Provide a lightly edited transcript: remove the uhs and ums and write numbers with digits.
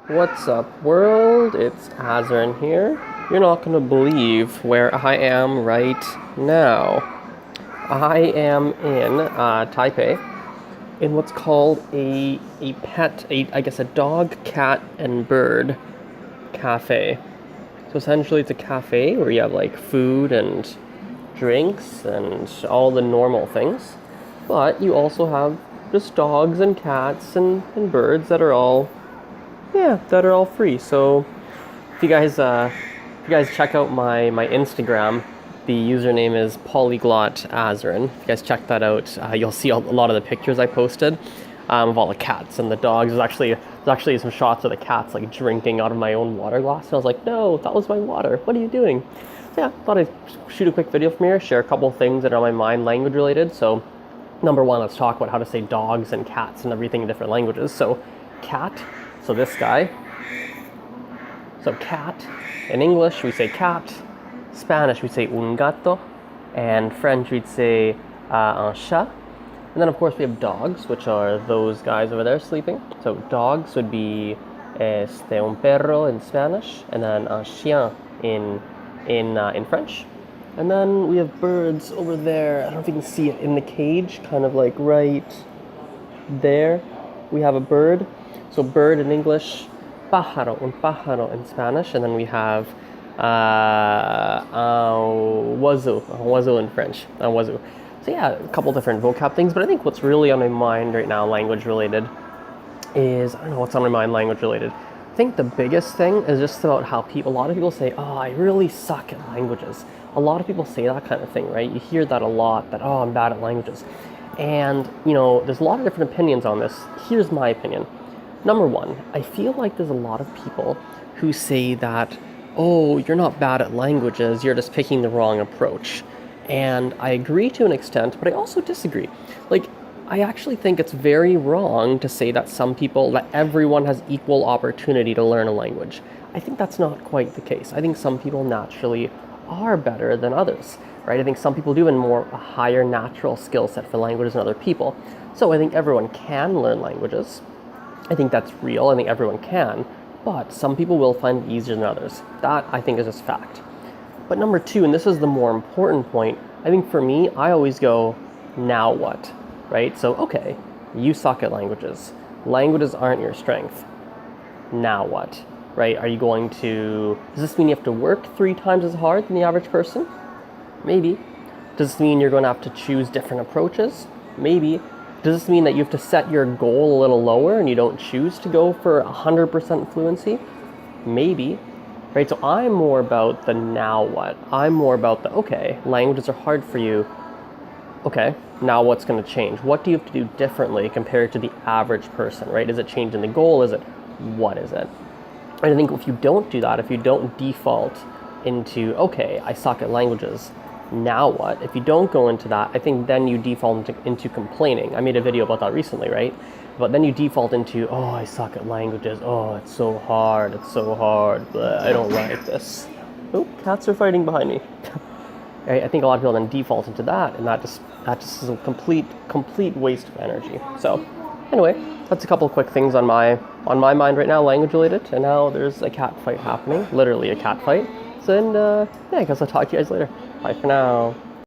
What's up, world? It's Azren here. You're not going to believe where I am right now. I am in Taipei in what's called a dog, cat, and bird cafe. So essentially, it's a cafe where you have like food and drinks and all the normal things, but you also have just dogs and cats and birds that are all free. So if you guys check out my Instagram, the username is Polyglot Azren. If you guys check that out, you'll see a lot of the pictures I posted of all the cats and the dogs. There's actually some shots of the cats like drinking out of my own water glass, and I was like, no, that was my water. What are you doing? So yeah, thought I'd shoot a quick video from here, share a couple of things that are on my mind language related. So number one, let's talk about how to say dogs and cats and everything in different languages. So cat, so this guy. So cat, in English we say cat, Spanish we say un gato, and French we'd say un chat. And then of course we have dogs, which are those guys over there sleeping. So dogs would be un perro in Spanish, and then un chien in French. And then we have birds over there. I don't know if you can see it in the cage, kind of like right there. We have a bird. So bird in English, pájaro, un pájaro in Spanish, and then we have oiseau in French, oiseau. So yeah, a couple different vocab things, but I think what's really on my mind right now, language related, is, I don't know what's on my mind language related. I think the biggest thing is just about how a lot of people say, oh, I really suck at languages. A lot of people say that kind of thing, right? You hear that a lot, that, oh, I'm bad at languages. And, there's a lot of different opinions on this. Here's my opinion. Number one, I feel like there's a lot of people who say that, oh, you're not bad at languages, you're just picking the wrong approach. And I agree to an extent, but I also disagree. Like, I actually think it's very wrong to say that everyone has equal opportunity to learn a language. I think that's not quite the case. I think some people naturally are better than others, right? I think some people do have a higher natural skill set for languages than other people. So I think everyone can learn languages. I think that's real. I think everyone can, but some people will find it easier than others. That, I think, is just fact. But number two, and this is the more important point, I think for me, I always go, now what, right? So, okay, you suck at languages. Languages aren't your strength. Now what, right? Does this mean you have to work 3 times as hard than the average person? Maybe. Does this mean you're going to have to choose different approaches? Maybe. Does this mean that you have to set your goal a little lower and you don't choose to go for 100% fluency? Maybe, right? So I'm more about the now what. I'm more about okay, languages are hard for you. Okay, now what's going to change? What do you have to do differently compared to the average person, right? Is it changing the goal? What is it? And I think if you don't do that, if you don't default into, okay, I suck at languages, now what? If you don't go into that, I think then you default into complaining. I made a video about that recently, right? But then you default into, oh, I suck at languages. Oh, it's so hard. Bleh, I don't like this. Oh, cats are fighting behind me. I think a lot of people then default into that, and that just is a complete waste of energy. So anyway, that's a couple of quick things on my mind right now, language related. And now there's a cat fight happening, literally a cat fight. So, I guess I'll talk to you guys later. Bye for now.